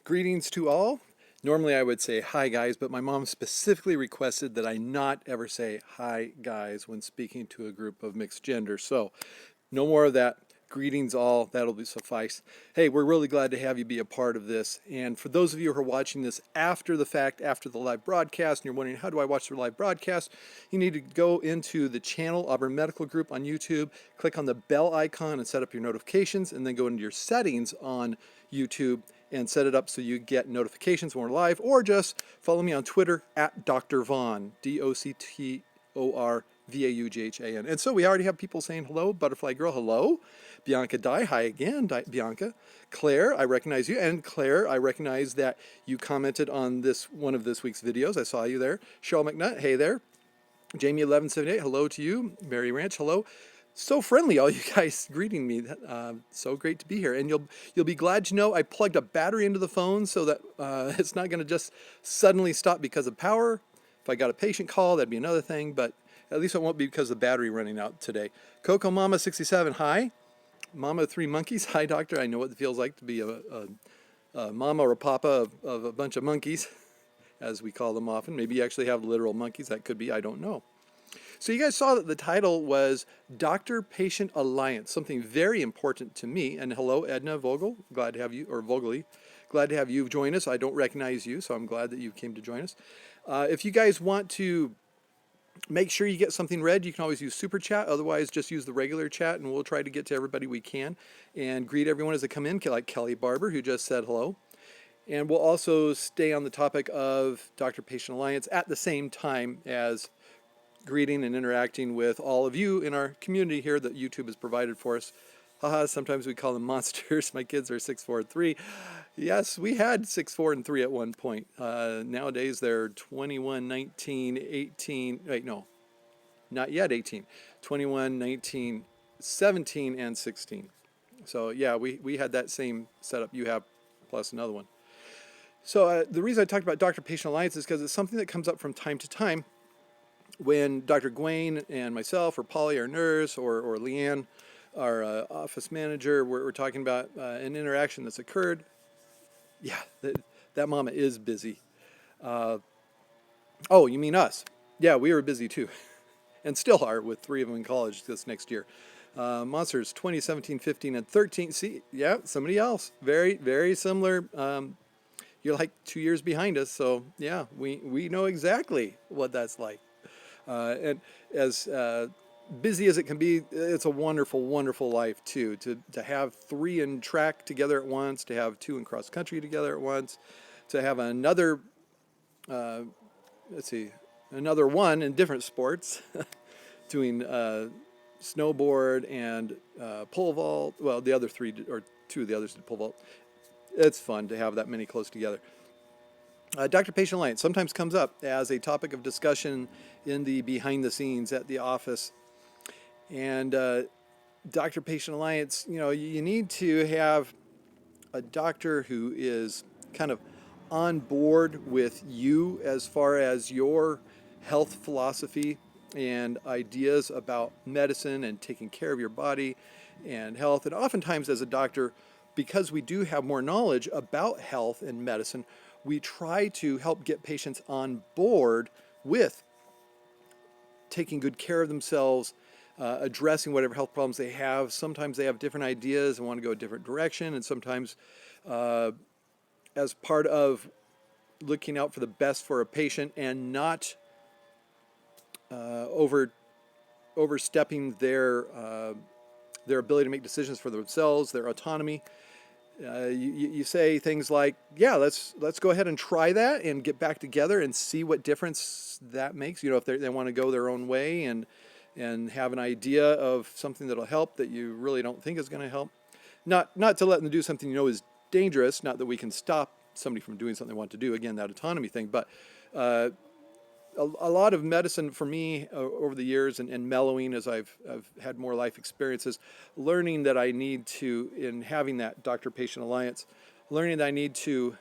Greetings to all. Normally I would say hi guys, but my mom specifically requested that I not ever say hi guys when speaking to a group of mixed gender. So no more of that. Greetings all, that'll be suffice. Hey, we're really glad to have you be a part of this. And for those of you who are watching this after the fact, after the live broadcast, and you're wondering, how do I watch the live broadcast? You need to go into the channel, Auburn Medical Group on YouTube, click on the bell icon and set up your notifications, and then go into your settings on YouTube and set it up so you get notifications when we're live, or just follow me on Twitter at Dr. Vaughan, DoctorVaughan. And so we already have people saying hello. Butterfly Girl, hello. Bianca Dye, hi again, Bianca. Claire, I recognize you. And Claire, I recognize that you commented on one of this week's videos. I saw you there. Cheryl McNutt, hey there. Jamie1178, hello to you. Mary Ranch, hello. So friendly, all you guys greeting me. So great to be here. And you'll be glad to know I plugged a battery into the phone so that it's not going to just suddenly stop because of power. If I got a patient call, that'd be another thing, but at least it won't be because of the battery running out today. Coco Mama 67, hi. Mama of 3 monkeys, hi doctor. I know what it feels like to be a mama or a papa of a bunch of monkeys, as we call them often. Maybe you actually have literal monkeys. That could be, I don't know. So you guys saw that the title was Doctor-Patient Alliance, something very important to me. And hello, Edna Vogel, glad to have you, or Vogely, glad to have you join us. I don't recognize you, so I'm glad that you came to join us. If you guys want to make sure you get something read, you can always use Super Chat. Otherwise, just use the regular chat, and we'll try to get to everybody we can and greet everyone as they come in, like Kelly Barber, who just said hello. And we'll also stay on the topic of Doctor-Patient Alliance at the same time as greeting and interacting with all of you in our community here that YouTube has provided for us. Haha, sometimes we call them monsters. My kids are 6'4" and 3. Yes, we had 6'4" and 3 at one point. Nowadays they're 21, 19, 18. Wait, no, not yet 18. 21, 19, 17, and 16. So yeah, we had that same setup you have, plus another one. So the reason I talked about Doctor-Patient Alliance is because it's something that comes up from time to time when Dr. Gwaine and myself, or Polly, our nurse, or LeeAnn, our office manager, we're talking about an interaction that's occurred. Yeah, that mama is busy. Oh, you mean us? Yeah, we were busy too, and still are, with 3 of them in college this next year. Monsters 2017, 15, and 13. See, yeah, somebody else. Very, very similar. You're like 2 years behind us, so yeah, we know exactly what that's like. And as busy as it can be, it's a wonderful, wonderful life too. To have 3 in track together at once, to have 2 in cross country together at once, to have another, another one in different sports, doing snowboard and pole vault. Well, the other 3 or 2 of the others did pole vault. It's fun to have that many close together. Doctor-Patient Alliance sometimes comes up as a topic of discussion in the behind the scenes at the office. And Doctor-Patient Alliance, you need to have a doctor who is kind of on board with you as far as your health philosophy and ideas about medicine and taking care of your body and health. And oftentimes as a doctor, because we do have more knowledge about health and medicine, we try to help get patients on board with taking good care of themselves, addressing whatever health problems they have. Sometimes they have different ideas and want to go a different direction, and sometimes as part of looking out for the best for a patient and not overstepping their ability to make decisions for themselves, their autonomy. You say things like, yeah, let's go ahead and try that and get back together and see what difference that makes. If they want to go their own way and have an idea of something that'll help that you really don't think is going to help. Not to let them do something is dangerous, not that we can stop somebody from doing something they want to do, again, that autonomy thing, but a lot of medicine for me over the years and mellowing as I've had more life experiences, learning that I need to, in having that Doctor-Patient Alliance, learning that I need to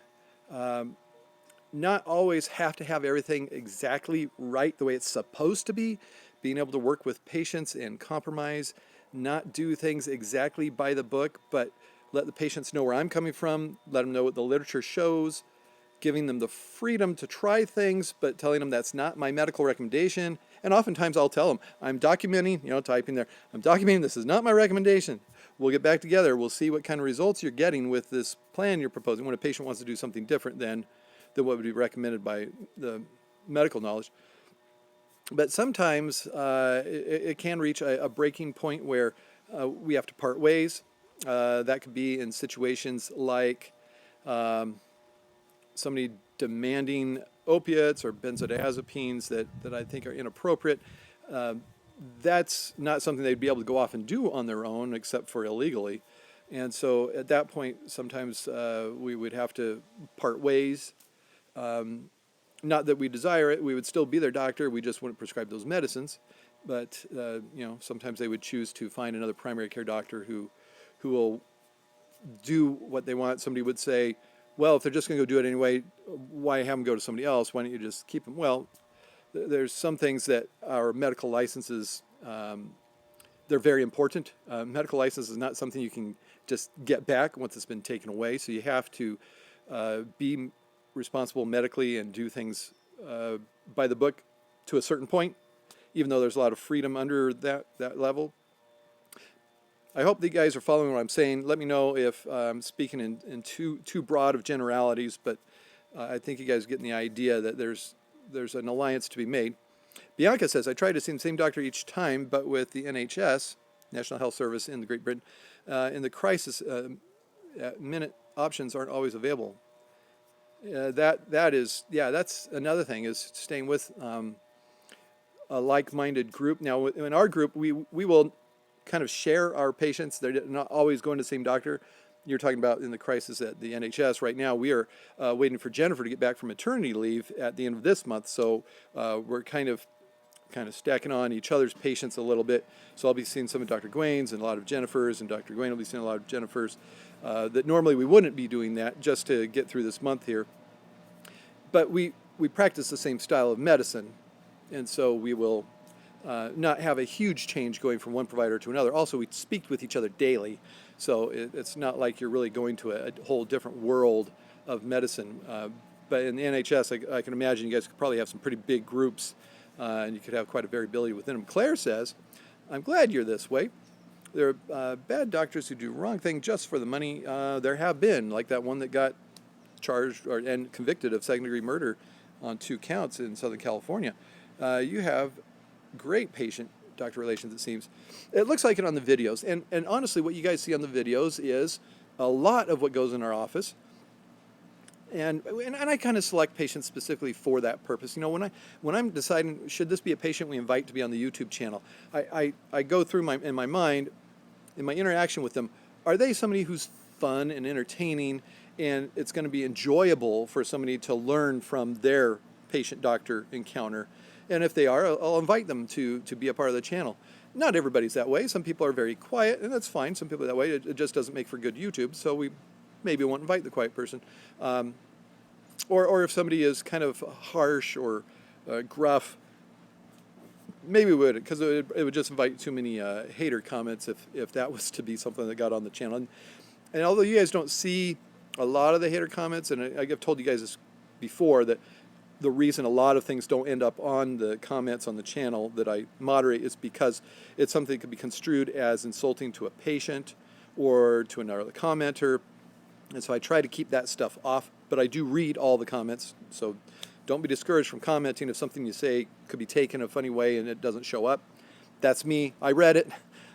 not always have to have everything exactly right the way it's supposed to be, being able to work with patients and compromise, not do things exactly by the book, but let the patients know where I'm coming from, let them know what the literature shows, giving them the freedom to try things, but telling them that's not my medical recommendation. And oftentimes I'll tell them, I'm documenting, typing there, I'm documenting this is not my recommendation. We'll get back together. We'll see what kind of results you're getting with this plan you're proposing when a patient wants to do something different than what would be recommended by the medical knowledge. But sometimes it can reach a breaking point where we have to part ways. That could be in situations like somebody demanding opiates or benzodiazepines that I think are inappropriate. That's not something they'd be able to go off and do on their own except for illegally. And so at that point, sometimes we would have to part ways. Not that we desire it, we would still be their doctor, we just wouldn't prescribe those medicines. But, sometimes they would choose to find another primary care doctor who will do what they want. Somebody would say, well, if they're just going to go do it anyway, why have them go to somebody else? Why don't you just keep them? Well, there's some things that our medical licenses, they're very important. Medical license is not something you can just get back once it's been taken away. So you have to be responsible medically and do things by the book to a certain point, even though there's a lot of freedom under that level. I hope that you guys are following what I'm saying. Let me know if I'm speaking in too broad of generalities, but I think you guys are getting the idea that there's an alliance to be made. Bianca says, I try to see the same doctor each time, but with the NHS, National Health Service in the Great Britain, in the crisis, minute options aren't always available. That's another thing, is staying with a like-minded group. Now, in our group, we will kind of share our patients. They're not always going to the same doctor. You're talking about in the crisis at the NHS right now. We are waiting for Jennifer to get back from maternity leave at the end of this month. So we're kind of stacking on each other's patients a little bit. So I'll be seeing some of Dr. Gwain's and a lot of Jennifer's, and Dr. Gwain will be seeing a lot of Jennifer's. That normally we wouldn't be doing that just to get through this month here. But we practice the same style of medicine, and so we will not have a huge change going from one provider to another. Also, we speak with each other daily, so it's not like you're really going to a whole different world of medicine. But in the NHS, I can imagine you guys could probably have some pretty big groups, and you could have quite a variability within them. Claire says, I'm glad you're this way. There are bad doctors who do wrong thing just for the money. There have been, like that one that got charged and convicted of second-degree murder on 2 counts in Southern California. You have great patient-doctor relations, it seems. It looks like it on the videos. And honestly, what you guys see on the videos is a lot of what goes in our office. And I kind of select patients specifically for that purpose. When I'm deciding, should this be a patient we invite to be on the YouTube channel, I go through in my mind, in my interaction with them, are they somebody who's fun and entertaining, and it's going to be enjoyable for somebody to learn from their patient-doctor encounter? And if they are, I'll invite them to be a part of the channel. Not everybody's that way. Some people are very quiet, and that's fine. Some people are that way. It just doesn't make for good YouTube, so we maybe won't invite the quiet person. Or if somebody is kind of harsh or gruff, maybe we would, because it would just invite too many hater comments if that was to be something that got on the channel. And although you guys don't see a lot of the hater comments, and I've told you guys this before, that the reason a lot of things don't end up on the comments on the channel that I moderate is because it's something that could be construed as insulting to a patient or to another commenter. And so I try to keep that stuff off, but I do read all the comments. So don't be discouraged from commenting if something you say could be taken a funny way and it doesn't show up. That's me. I read it.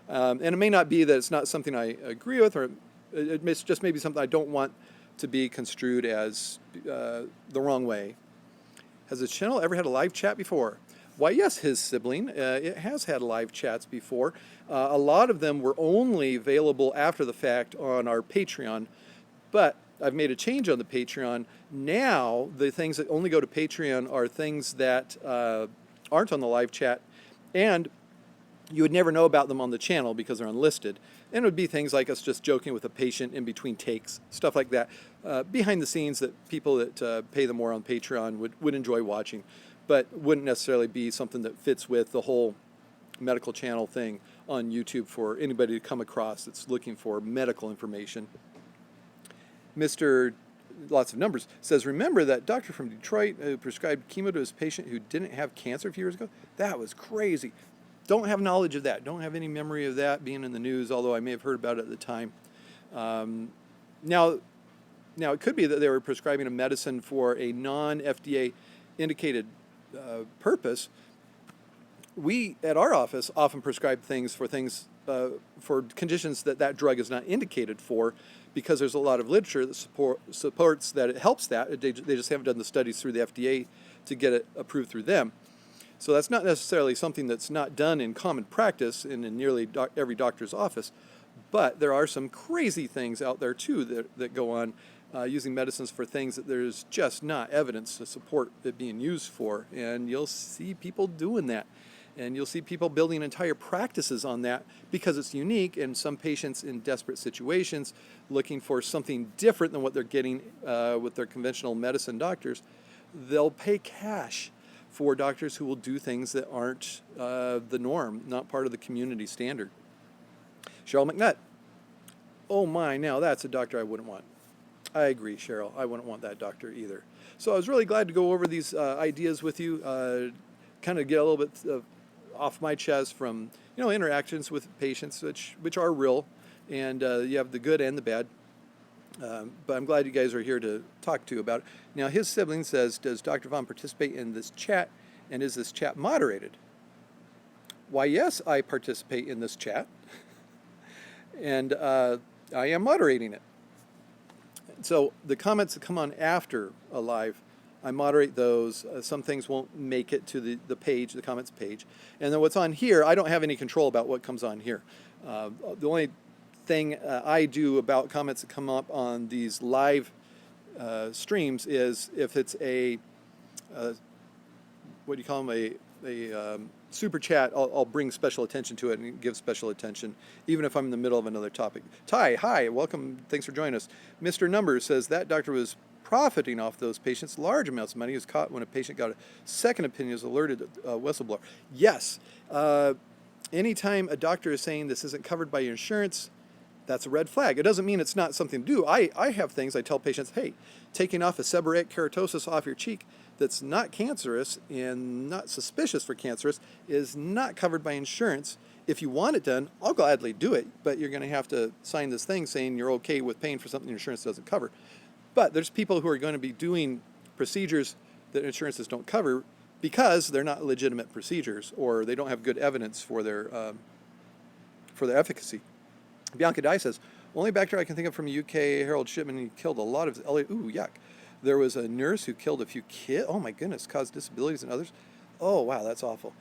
And it may not be that it's not something I agree with, or it just may be something I don't want to be construed as the wrong way. Has the channel ever had a live chat before? Why, yes, his sibling. It has had live chats before. A lot of them were only available after the fact on our Patreon, but I've made a change on the Patreon. Now, the things that only go to Patreon are things that aren't on the live chat, and you would never know about them on the channel because they're unlisted. And it would be things like us just joking with a patient in between takes, stuff like that. Behind the scenes that people that pay them more on Patreon would enjoy watching, but wouldn't necessarily be something that fits with the whole medical channel thing on YouTube for anybody to come across that's looking for medical information. Mr. Lots of numbers says, remember that doctor from Detroit who prescribed chemo to his patient who didn't have cancer a few years ago? That was crazy. Don't have knowledge of that. Don't have any memory of that being in the news, although I may have heard about it at the time. Now, it could be that they were prescribing a medicine for a non-FDA indicated purpose. We, at our office, often prescribe things for conditions that drug is not indicated for, because there's a lot of literature that supports that it helps that. They just haven't done the studies through the FDA to get it approved through them. So that's not necessarily something that's not done in common practice in nearly every doctor's office. But there are some crazy things out there, too, that go on using medicines for things that there's just not evidence to support it being used for. And you'll see people doing that. And you'll see people building entire practices on that because it's unique, and some patients in desperate situations looking for something different than what they're getting with their conventional medicine doctors, they'll pay cash for doctors who will do things that aren't the norm, not part of the community standard. Cheryl McNutt. Oh my, now that's a doctor I wouldn't want. I agree, Cheryl. I wouldn't want that doctor either. So I was really glad to go over these ideas with you, kind of get a little bit off my chest from interactions with patients, which are real, and you have the good and the bad. But I'm glad you guys are here to talk to about it. Now, his sibling says, does Dr. Vaughan participate in this chat, and is this chat moderated? Why, yes, I participate in this chat, and I am moderating it. So the comments that come on after a live, I moderate those. Some things won't make it to the page, the comments page. And then what's on here, I don't have any control about what comes on here. The only thing I do about comments that come up on these live streams is if it's a, what do you call them, a super chat, I'll bring special attention to it and give special attention, even if I'm in the middle of another topic. Ty, hi, welcome, thanks for joining us. Mr. Numbers says that doctor was profiting off those patients large amounts of money. He was caught when a patient got a second opinion, was alerted whistleblower. Yes, anytime a doctor is saying this isn't covered by your insurance, that's a red flag. It doesn't mean it's not something to do. I have things I tell patients, hey, taking off a seborrheic keratosis off your cheek that's not cancerous and not suspicious for cancerous is not covered by insurance. If you want it done, I'll gladly do it, but you're going to have to sign this thing saying you're okay with paying for something your insurance doesn't cover. But there's people who are going to be doing procedures that insurances don't cover because they're not legitimate procedures, or they don't have good evidence for their efficacy. Bianca Dye says, only bacteria I can think of from UK, Harold Shipman, he killed a lot of ooh, yuck. There was a nurse who killed a few kids. Oh my goodness, caused disabilities in others. Oh wow, that's awful.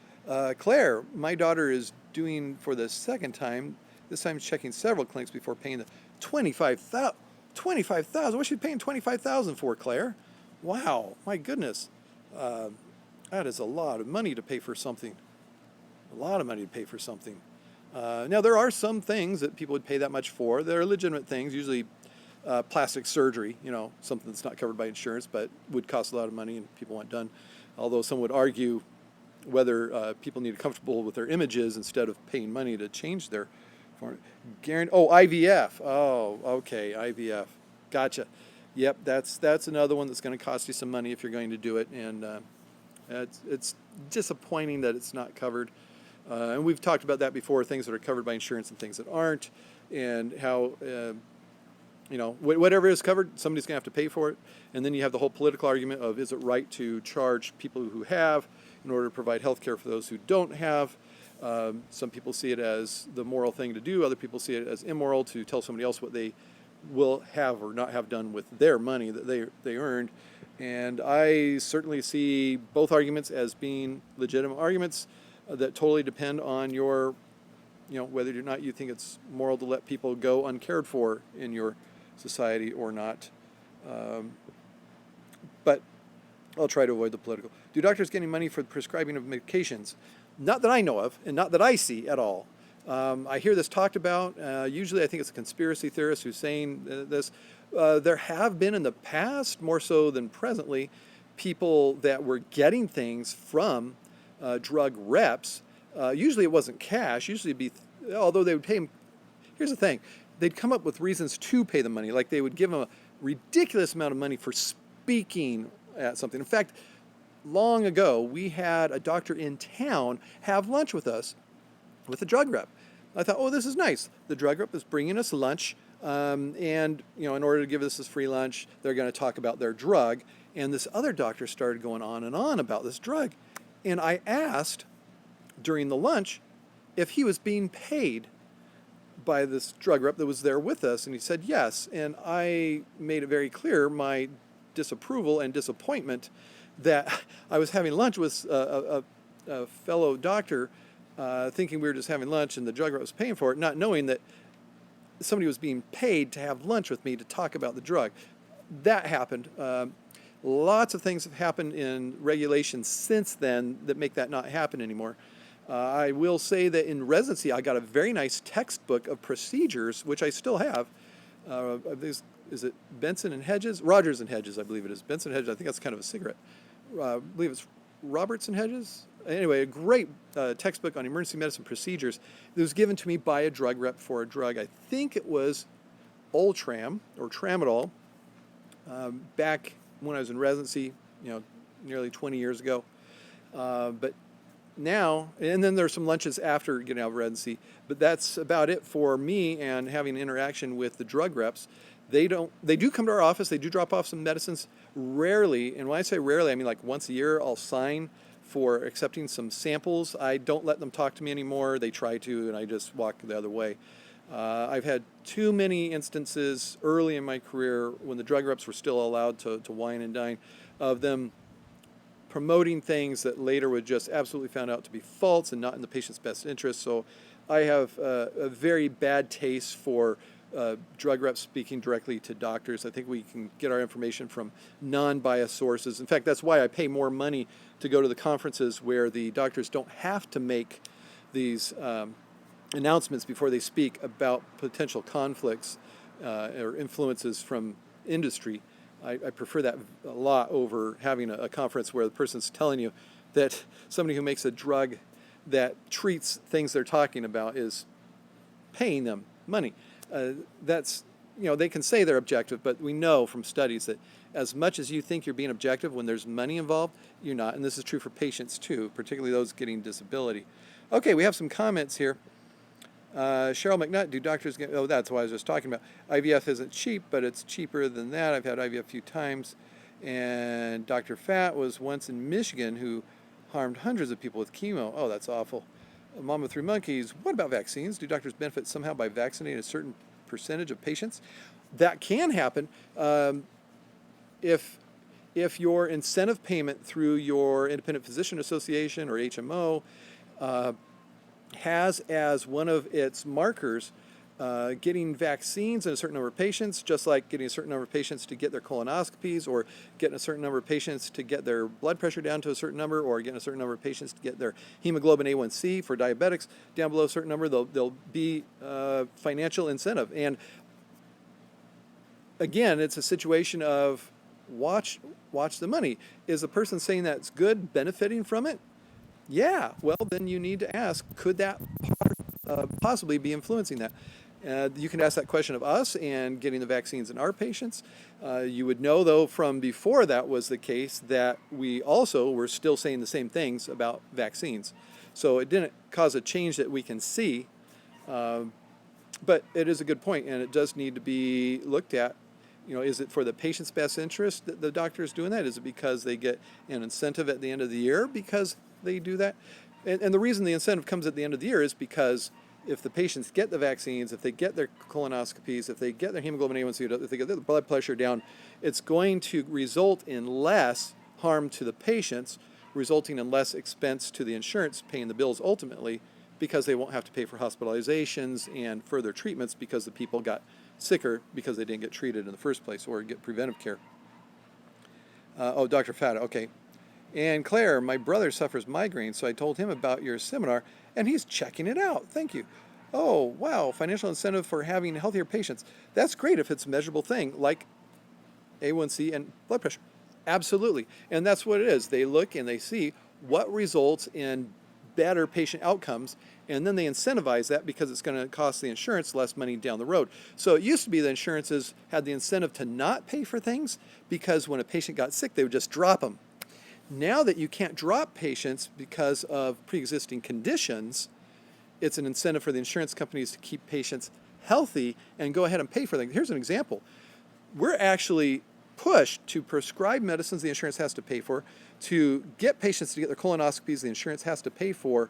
Claire, my daughter is doing for the second time, this time checking several clinics before paying the $25,000. What's she paying $25,000 for, Claire? Wow, my goodness. That is a lot of money to pay for something. A lot of money to pay for something. Now, there are some things that people would pay that much for. They're legitimate things, usually plastic surgery, something that's not covered by insurance, but would cost a lot of money and people want done. Although some would argue whether people need to be comfortable with their images instead of paying money to change their form. IVF. Oh, okay, IVF. Gotcha. Yep, that's another one that's going to cost you some money if you're going to do it, and it's disappointing that it's not covered. And we've talked about that before, things that are covered by insurance and things that aren't, and how, whatever is covered, somebody's going to have to pay for it. And then you have the whole political argument of, is it right to charge people who have in order to provide health care for those who don't have? Some people see it as the moral thing to do. Other people see it as immoral to tell somebody else what they will have or not have done with their money that they earned. And I certainly see both arguments as being legitimate arguments that totally depend on your, whether or not you think it's moral to let people go uncared for in your society or not. But I'll try to avoid the political. Do doctors get any money for prescribing of medications? Not that I know of, and not that I see at all. I hear this talked about. Usually I think it's a conspiracy theorist who's saying this. There have been in the past, more so than presently, people that were getting things from drug reps. Usually it wasn't cash. Usually it'd be, although they would pay them. Here's the thing. They'd come up with reasons to pay the money. Like they would give them ridiculous amount of money for speaking at something. In fact, long ago, we had a doctor in town have lunch with us with a drug rep. I thought, oh, this is nice. The drug rep is bringing us lunch, and in order to give us this free lunch, they're going to talk about their drug. And this other doctor started going on and on about this drug. And I asked during the lunch if he was being paid by this drug rep that was there with us, and he said yes. And I made it very clear my disapproval and disappointment that I was having lunch with a fellow doctor, thinking we were just having lunch and the drug rep was paying for it, not knowing that somebody was being paid to have lunch with me to talk about the drug. That happened. Lots of things have happened in regulations since then that make that not happen anymore. I will say that in residency, I got a very nice textbook of procedures, which I still have. Is it Benson and Hedges? Rogers and Hedges, I believe it is. Benson and Hedges, I think that's kind of a cigarette. I believe it's Roberts and Hedges. Anyway, a great textbook on emergency medicine procedures. It was given to me by a drug rep for a drug. I think it was Ultram or Tramadol, back when I was in residency, nearly 20 years ago. But now, and then there's some lunches after getting out of residency, but that's about it for me and having interaction with the drug reps. They do come to our office, they do drop off some medicines rarely, and when I say rarely, I mean like once a year I'll sign for accepting some samples. I don't let them talk to me anymore. They try to, and I just walk the other way. I've had too many instances early in my career when the drug reps were still allowed to wine and dine, of them promoting things that later would just absolutely found out to be false and not in the patient's best interest. So I have a very bad taste for drug reps speaking directly to doctors. I think we can get our information from non-biased sources. In fact, that's why I pay more money to go to the conferences where the doctors don't have to make these announcements before they speak about potential conflicts or influences from industry. I prefer that a lot over having a conference where the person's telling you that somebody who makes a drug that treats things they're talking about is paying them money. That's, they can say they're objective, but we know from studies that as much as you think you're being objective, when there's money involved, you're not. And this is true for patients too, particularly those getting disability. Okay, we have some comments here. Cheryl McNutt, do doctors get, that's what I was just talking about. IVF isn't cheap, but it's cheaper than that. I've had IVF a few times. And Dr. Fat was once in Michigan who harmed hundreds of people with chemo. Oh, that's awful. Mom of Three Monkeys, what about vaccines? Do doctors benefit somehow by vaccinating a certain percentage of patients? That can happen. If your incentive payment through your Independent Physician Association or HMO has as one of its markers getting vaccines in a certain number of patients, just like getting a certain number of patients to get their colonoscopies, or getting a certain number of patients to get their blood pressure down to a certain number, or getting a certain number of patients to get their hemoglobin A1C for diabetics down below a certain number, there'll be financial incentive. And again, it's a situation of watch the money. Is the person saying that's good benefiting from it? Yeah, well, then you need to ask, could that possibly be influencing that? You can ask that question of us and getting the vaccines in our patients. You would know, though, from before that was the case, that we also were still saying the same things about vaccines. So it didn't cause a change that we can see, but it is a good point, and it does need to be looked at. Is it for the patient's best interest that the doctor is doing that? Is it because they get an incentive at the end of the year because they do that? And the reason the incentive comes at the end of the year is because if the patients get the vaccines, if they get their colonoscopies, if they get their hemoglobin A1C, if they get their blood pressure down, it's going to result in less harm to the patients, resulting in less expense to the insurance paying the bills ultimately, because they won't have to pay for hospitalizations and further treatments because the people got sicker because they didn't get treated in the first place or get preventive care. Dr. Fata, okay. And Claire, my brother suffers migraines, so I told him about your seminar, and he's checking it out. Thank you. Oh, wow, financial incentive for having healthier patients. That's great if it's a measurable thing, like A1C and blood pressure. Absolutely. And that's what it is. They look and they see what results in better patient outcomes, and then they incentivize that because it's going to cost the insurance less money down the road. So it used to be that insurances had the incentive to not pay for things because when a patient got sick, they would just drop them. Now that you can't drop patients because of pre-existing conditions, it's an incentive for the insurance companies to keep patients healthy and go ahead and pay for them. Here's an example. We're actually pushed to prescribe medicines the insurance has to pay for, to get patients to get their colonoscopies the insurance has to pay for,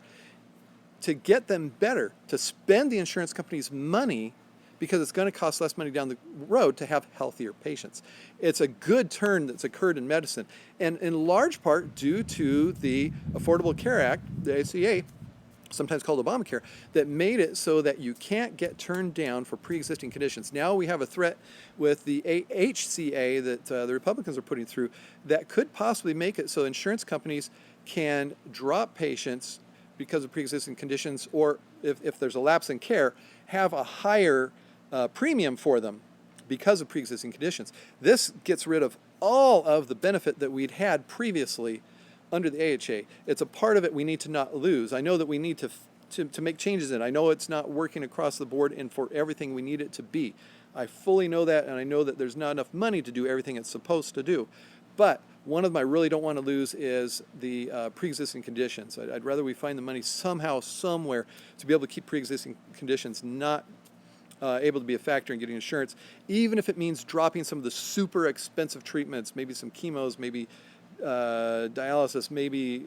to get them better, to spend the insurance company's money because it's going to cost less money down the road to have healthier patients. It's a good turn that's occurred in medicine, and in large part due to the Affordable Care Act, the ACA, sometimes called Obamacare, that made it so that you can't get turned down for pre-existing conditions. Now we have a threat with the HCA that the Republicans are putting through that could possibly make it so insurance companies can drop patients because of pre-existing conditions, or if there's a lapse in care, have a higher premium for them because of pre-existing conditions. This gets rid of all of the benefit that we'd had previously under the AHA. It's a part of it we need to not lose. I know that we need to make changes in it. I know it's not working across the board and for everything we need it to be. I fully know that, and I know that there's not enough money to do everything it's supposed to do. But one of them I really don't want to lose is the pre-existing conditions. I'd rather we find the money somehow, somewhere, to be able to keep pre-existing conditions not able to be a factor in getting insurance, even if it means dropping some of the super expensive treatments, maybe some chemos, maybe dialysis, maybe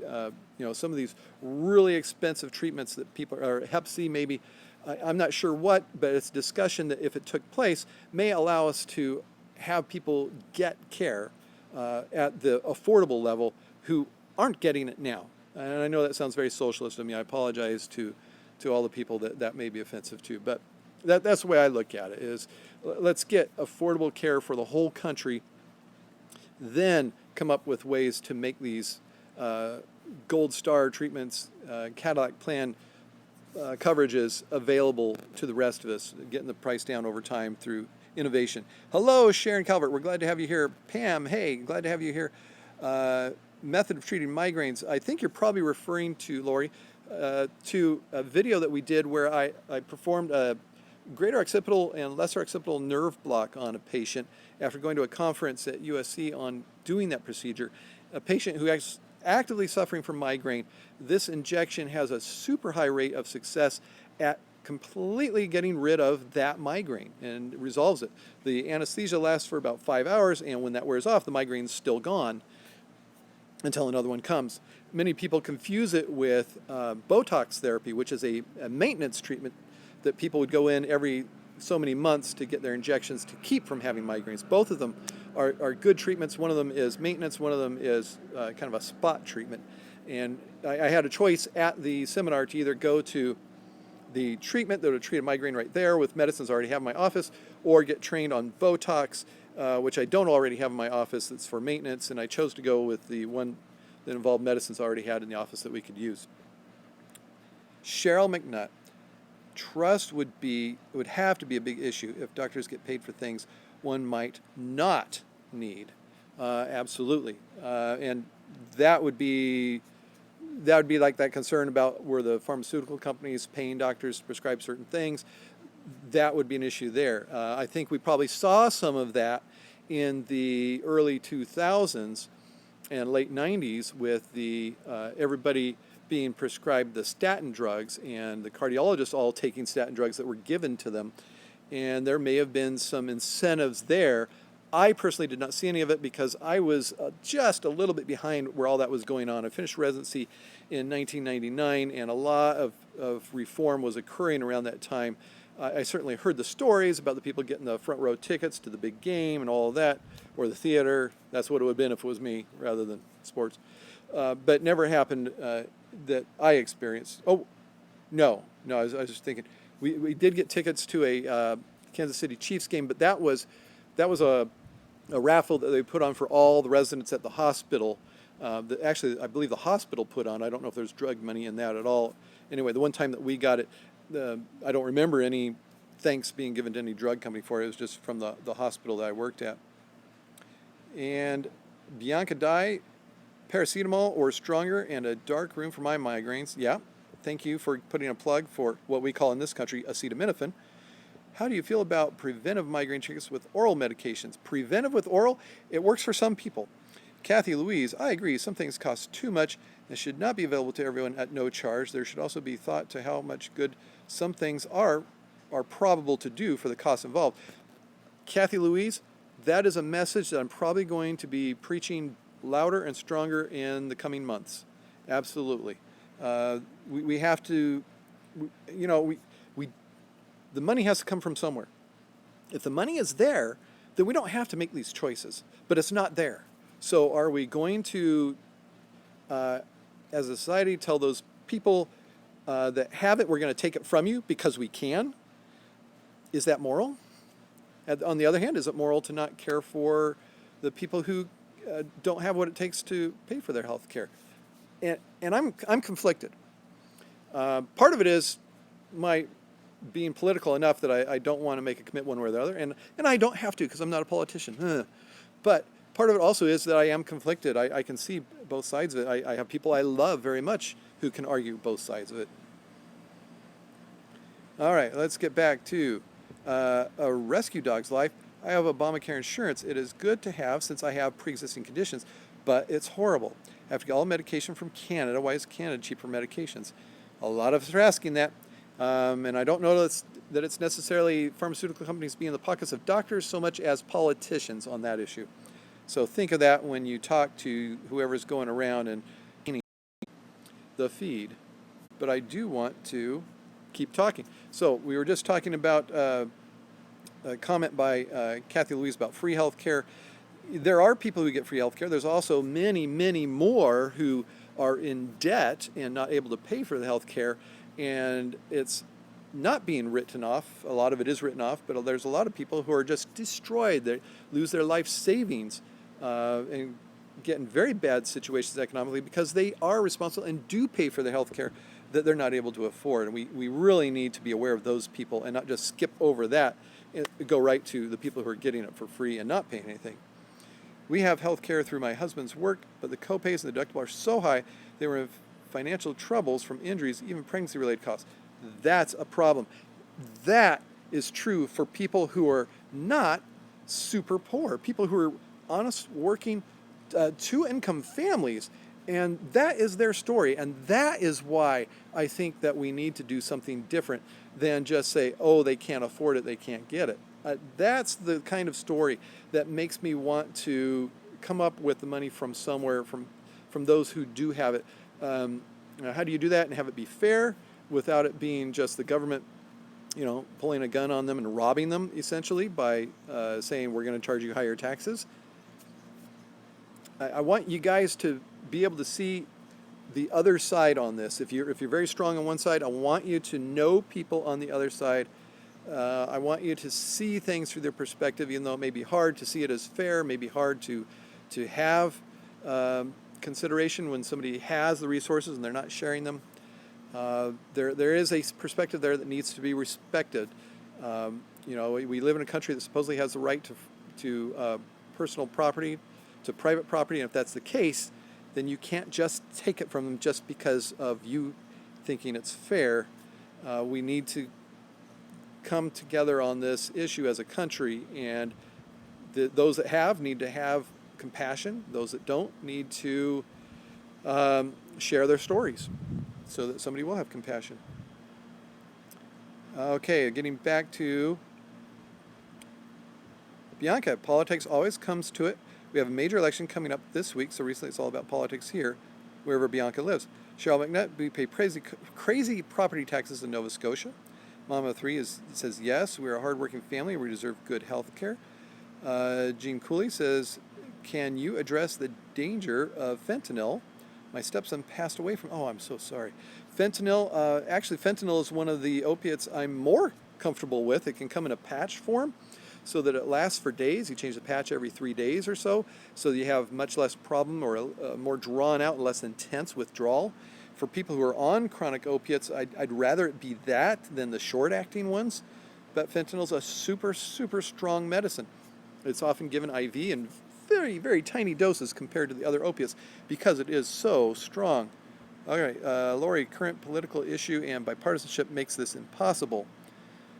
some of these really expensive treatments that people are Hep C, maybe I'm not sure what, but it's a discussion that if it took place may allow us to have people get care at the affordable level who aren't getting it now. And I know that sounds very socialist of me. I apologize to all the people that may be offensive to, but that's the way I look at it, is let's get affordable care for the whole country, then come up with ways to make these gold star treatments, Cadillac plan coverages available to the rest of us, getting the price down over time through innovation. Hello, Sharon Calvert. We're glad to have you here. Pam, hey, glad to have you here. Method of treating migraines. I think you're probably referring to, Lori, to a video that we did where I performed a greater occipital and lesser occipital nerve block on a patient after going to a conference at USC on doing that procedure. A patient who is actively suffering from migraine. This injection has a super high rate of success at completely getting rid of that migraine and resolves it. The anesthesia lasts for about 5 hours, and when that wears off, the migraine's still gone until another one comes. Many people confuse it with Botox therapy, which is a maintenance treatment that people would go in every so many months to get their injections to keep from having migraines. Both of them are good treatments. One of them is maintenance. One of them is kind of a spot treatment. And I had a choice at the seminar to either go to the treatment that would treat a migraine right there with medicines I already have in my office, or get trained on Botox, which I don't already have in my office. That's for maintenance, and I chose to go with the one that involved medicines I already had in the office that we could use. Cheryl McNutt. Trust would have to be a big issue if doctors get paid for things one might not need. Absolutely, and that would be like that concern about were the pharmaceutical companies paying doctors to prescribe certain things. That would be an issue there. I think we probably saw some of that in the early 2000s and late 90s with the everybody being prescribed the statin drugs and the cardiologists all taking statin drugs that were given to them. And there may have been some incentives there. I personally did not see any of it because I was just a little bit behind where all that was going on. I finished residency in 1999, and a lot of reform was occurring around that time. I certainly heard the stories about the people getting the front row tickets to the big game and all of that, or the theater. That's what it would have been if it was me rather than sports. But it never happened that I experienced. Oh, no, I was just thinking. We did get tickets to a Kansas City Chiefs game, but that was a raffle that they put on for all the residents at the hospital. That actually, I believe the hospital put on. I don't know if there's drug money in that at all. Anyway, the one time that we got it, I don't remember any thanks being given to any drug company for it. It was just from the hospital that I worked at. And Bianca Dye, paracetamol or stronger and a dark room for my migraines. Yeah, thank you for putting a plug for what we call in this country acetaminophen. How do you feel about preventive migraine treatments with oral medications? Preventive with oral, it works for some people. Kathy Louise, I agree. Some things cost too much and should not be available to everyone at no charge. There should also be thought to how much good some things are probable to do for the cost involved. Kathy Louise, that is a message that I'm probably going to be preaching louder and stronger in the coming months. Absolutely. We have to, the money has to come from somewhere. If the money is there, then we don't have to make these choices, but it's not there. So are we going to, as a society, tell those people that have it, we're going to take it from you because we can? Is that moral? On the other hand, is it moral to not care for the people who don't have what it takes to pay for their health care? And I'm conflicted. Part of it is my being political enough that I don't want to make a commitment one way or the other, and I don't have to because I'm not a politician. But part of it also is that I am conflicted. I can see both sides of it. I have people I love very much who can argue both sides of it. All right, let's get back to a rescue dog's life. I have Obamacare insurance. It is good to have since I have pre-existing conditions, but it's horrible. I have to get all medication from Canada. Why is Canada cheaper medications? A lot of us are asking that. And I don't know that it's necessarily pharmaceutical companies being in the pockets of doctors so much as politicians on that issue. So think of that when you talk to whoever's going around and the feed. But I do want to keep talking. So we were just talking about a comment by Kathy Louise about free health care. There are people who get free health care. There's also many, many more who are in debt and not able to pay for the health care. And it's not being written off. A lot of it is written off, but there's a lot of people who are just destroyed. They lose their life savings and get in very bad situations economically because they are responsible and do pay for their health care that they're not able to afford. And we really need to be aware of those people and not just skip over that and go right to the people who are getting it for free and not paying anything. We have health care through my husband's work, but the copays and the deductible are so high they were in financial troubles from injuries, even pregnancy-related costs. That's a problem. That is true for people who are not super poor, people who are honest, working, two-income families, and that is their story. And that is why I think that we need to do something different than just say, oh, they can't afford it, they can't get it. That's the kind of story that makes me want to come up with the money from somewhere, from those who do have it. How do you do that and have it be fair without it being just the government, pulling a gun on them and robbing them essentially by saying we're going to charge you higher taxes? I want you guys to be able to see the other side on this. If you're very strong on one side, I want you to know people on the other side. I want you to see things through their perspective, even though it may be hard to see it as fair, may be hard to have consideration when somebody has the resources and they're not sharing them. There is a perspective there that needs to be respected. We live in a country that supposedly has the right to personal property, to private property, and if that's the case, then you can't just take it from them just because of you thinking it's fair. We need to come together on this issue as a country, and those that have need to have compassion. Those that don't need to share their stories so that somebody will have compassion. Okay, getting back to Bianca. Politics always comes to it. We have a major election coming up this week, so recently it's all about politics here, wherever Bianca lives. Cheryl McNutt, we pay crazy property taxes in Nova Scotia. Mama 3 says, yes, we're a hardworking family. We deserve good health care. Jean Cooley says, can you address the danger of fentanyl? My stepson passed away from, oh, I'm so sorry. Fentanyl, actually fentanyl is one of the opiates I'm more comfortable with. It can come in a patch form so that it lasts for days. You change the patch every 3 days or so you have much less problem or a more drawn out and less intense withdrawal. For people who are on chronic opiates, I'd rather it be that than the short-acting ones. But fentanyl is a super, super strong medicine. It's often given IV in very, very tiny doses compared to the other opiates because it is so strong. All right, Lori, current political issue and bipartisanship makes this impossible.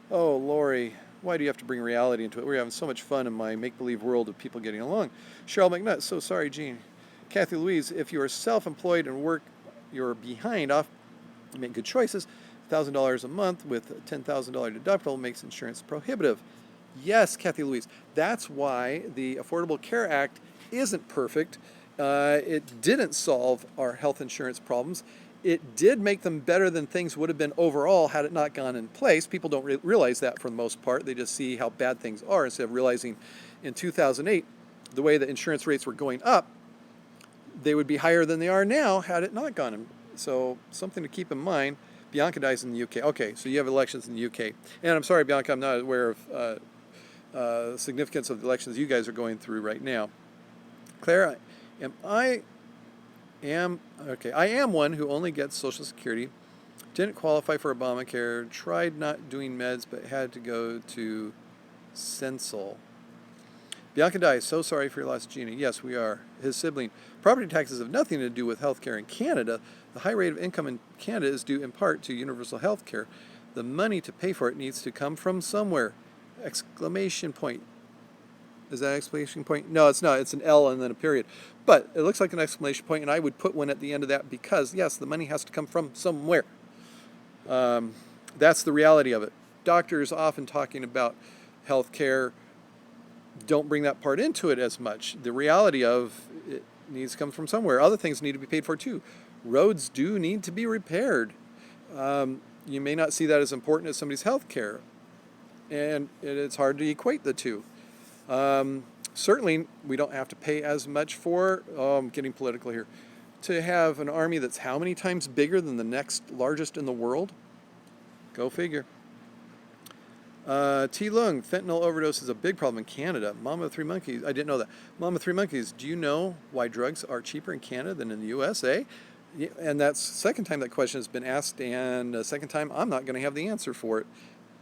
Oh, Lori, why do you have to bring reality into it? We're having so much fun in my make-believe world of people getting along. Cheryl McNutt, so sorry, Jean. Kathy Louise, if you are self-employed and work, you're behind off, make good choices. $1,000 a month with a $10,000 deductible makes insurance prohibitive. Yes, Kathy Louise, that's why the Affordable Care Act isn't perfect. It didn't solve our health insurance problems. It did make them better than things would have been overall had it not gone in place. People don't realize that for the most part. They just see how bad things are instead of realizing in 2008, the way that insurance rates were going up, they would be higher than they are now had it not gone in. So something to keep in mind. Bianca dies in the UK. Okay, so you have elections in the UK. And I'm sorry, Bianca, I'm not aware of the significance of the elections you guys are going through right now. Claire, I am one who only gets Social Security, didn't qualify for Obamacare, tried not doing meds, but had to go to Sensel. Bianca dies, so sorry for your loss, Gina. Yes, we are. His sibling. Property taxes have nothing to do with health care in Canada. The high rate of income in Canada is due in part to universal health care. The money to pay for it needs to come from somewhere. Exclamation point. Is that an exclamation point? No, it's not. It's an L and then a period. But it looks like an exclamation point, and I would put one at the end of that because, yes, the money has to come from somewhere. That's the reality of it. Doctors often talking about health care don't bring that part into it as much. The reality of it needs to come from somewhere. Other things need to be paid for too. Roads do need to be repaired. You may not see that as important as somebody's health care, and it's hard to equate the two. Certainly, we don't have to pay as much for, I'm getting political here, to have an army that's how many times bigger than the next largest in the world? Go figure. T. Lung, fentanyl overdose is a big problem in Canada. Mama of Three Monkeys, I didn't know that. Mama of Three Monkeys, do you know why drugs are cheaper in Canada than in the USA? Yeah, and that's the second time that question has been asked, and the second time I'm not going to have the answer for it,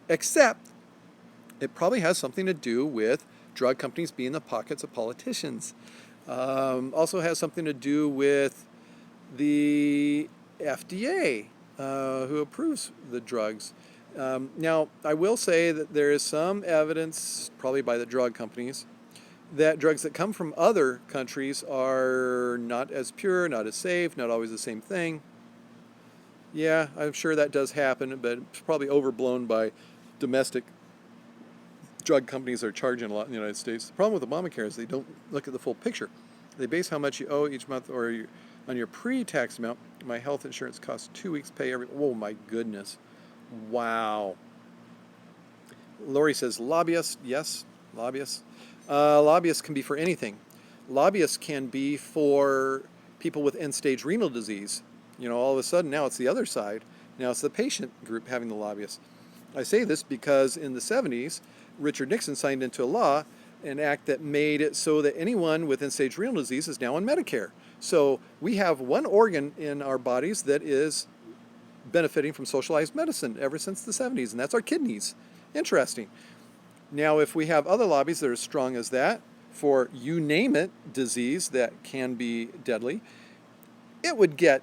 except it probably has something to do with drug companies being the pockets of politicians. Also has something to do with the FDA, who approves the drugs. Now, I will say that there is some evidence, probably by the drug companies, that drugs that come from other countries are not as pure, not as safe, not always the same thing. Yeah, I'm sure that does happen, but it's probably overblown by domestic drug companies that are charging a lot in the United States. The problem with Obamacare is they don't look at the full picture. They base how much you owe each month or on your pre-tax amount. My health insurance costs 2 weeks pay every... Oh, my goodness. Wow. Lori says, lobbyists. Yes, lobbyists. Lobbyists can be for anything. Lobbyists can be for people with end-stage renal disease. You know, all of a sudden now it's the other side. Now it's the patient group having the lobbyists. I say this because in the 70s, Richard Nixon signed into law an act that made it so that anyone with end-stage renal disease is now on Medicare. So we have one organ in our bodies that is benefiting from socialized medicine ever since the 70s, and that's our kidneys. Interesting. Now, if we have other lobbies that are as strong as that for you name it disease that can be deadly, it would get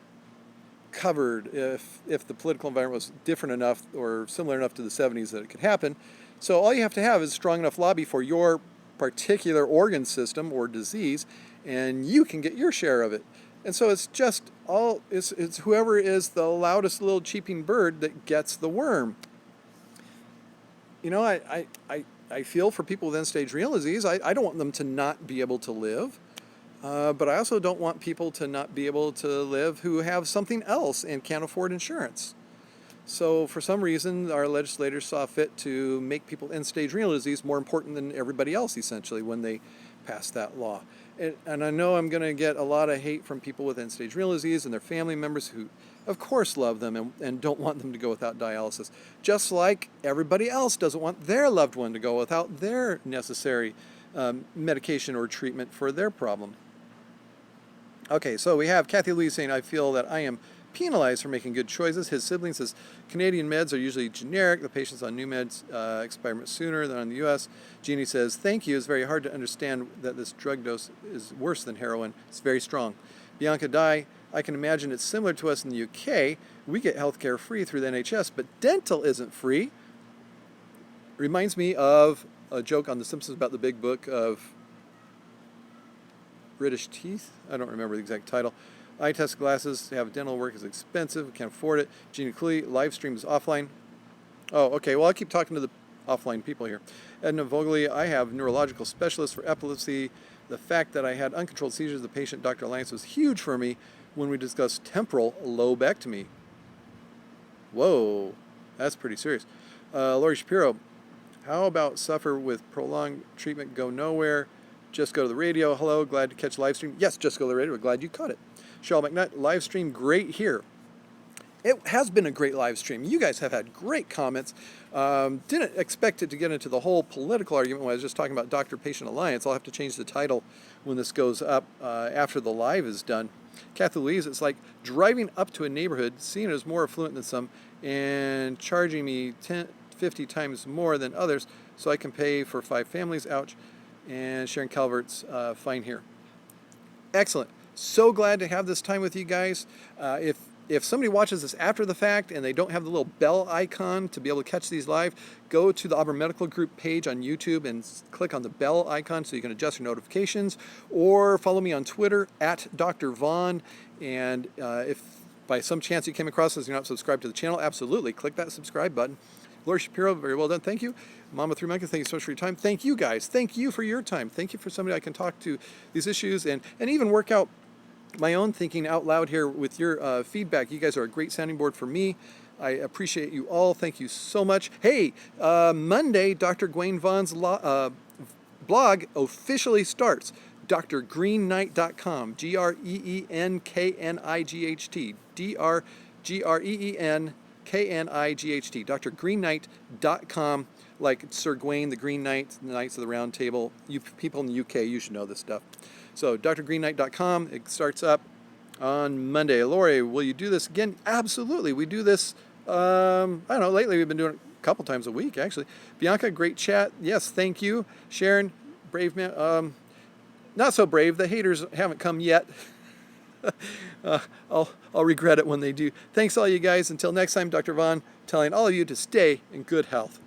covered if the political environment was different enough or similar enough to the 70s that it could happen. So all you have to have is a strong enough lobby for your particular organ system or disease, and you can get your share of it. And so it's just all, it's whoever is the loudest little cheeping bird that gets the worm. You know, I feel for people with end-stage renal disease. I don't want them to not be able to live. But I also don't want people to not be able to live who have something else and can't afford insurance. So for some reason, our legislators saw fit to make people with end-stage renal disease more important than everybody else, essentially, when they passed that law. And I know I'm going to get a lot of hate from people with end-stage renal disease and their family members who, of course, love them and don't want them to go without dialysis. Just like everybody else doesn't want their loved one to go without their necessary medication or treatment for their problem. Okay, so we have Kathy Lee saying, I feel that I am penalized for making good choices. His sibling says, Canadian meds are usually generic. The patients on new meds expire much sooner than on the U.S. Jeannie says, thank you. It's very hard to understand that this drug dose is worse than heroin. It's very strong. Bianca Dye, I can imagine it's similar to us in the UK. We get healthcare free through the NHS, but dental isn't free. Reminds me of a joke on The Simpsons about the big book of British teeth. I don't remember the exact title. Eye test glasses to have dental work is expensive. Can't afford it. Gina Cooley, live stream is offline. Oh, okay. Well, I'll keep talking to the offline people here. Edna Vogley, I have neurological specialist for epilepsy. The fact that I had uncontrolled seizures of the patient, Dr. Alliance, was huge for me when we discussed temporal lobectomy. Whoa, that's pretty serious. Lori Shapiro, how about suffer with prolonged treatment, go nowhere? Just go to the radio. Hello, glad to catch live stream. Yes, just go to the radio. We're glad you caught it. Cheryl McNutt, live stream great here. It has been a great live stream. You guys have had great comments. Didn't expect it to get into the whole political argument when I was just talking about doctor-patient alliance. I'll have to change the title when this goes up after the live is done. Kathy Louise, it's like driving up to a neighborhood, seeing it as more affluent than some, and charging me 50 times more than others so I can pay for 5 families. Ouch. And Sharon Calvert's fine here. Excellent. So glad to have this time with you guys. If somebody watches this after the fact and they don't have the little bell icon to be able to catch these live, go to the Auburn Medical Group page on YouTube and click on the bell icon so you can adjust your notifications, or follow me on Twitter at Dr. Vaughan. And if by some chance you came across this and you're not subscribed to the channel, absolutely click that subscribe button. Lori Shapiro, very well done. Thank you. Mama 3 Monkeys, thank you so much for your time. Thank you guys. Thank you for your time. Thank you for somebody I can talk to these issues and even work out my own thinking out loud here with your feedback. You guys are a great sounding board for me. I appreciate you all. Thank you so much. Hey, Monday, Dr. Gwen Vaughn's blog officially starts. drgreenknight.com. GREENKNIGHT. DRGREENKNIGHT. drgreenknight.com. Like Sir Gawain, the Green Knight, the Knights of the Round Table. You people in the UK, you should know this stuff. So drgreenknight.com, it starts up on Monday. Lori, will you do this again? Absolutely. We do this, I don't know, lately we've been doing it a couple times a week, actually. Bianca, great chat. Yes, thank you. Sharon, brave man. Not so brave. The haters haven't come yet. I'll regret it when they do. Thanks all you guys. Until next time, Dr. Vaughan telling all of you to stay in good health.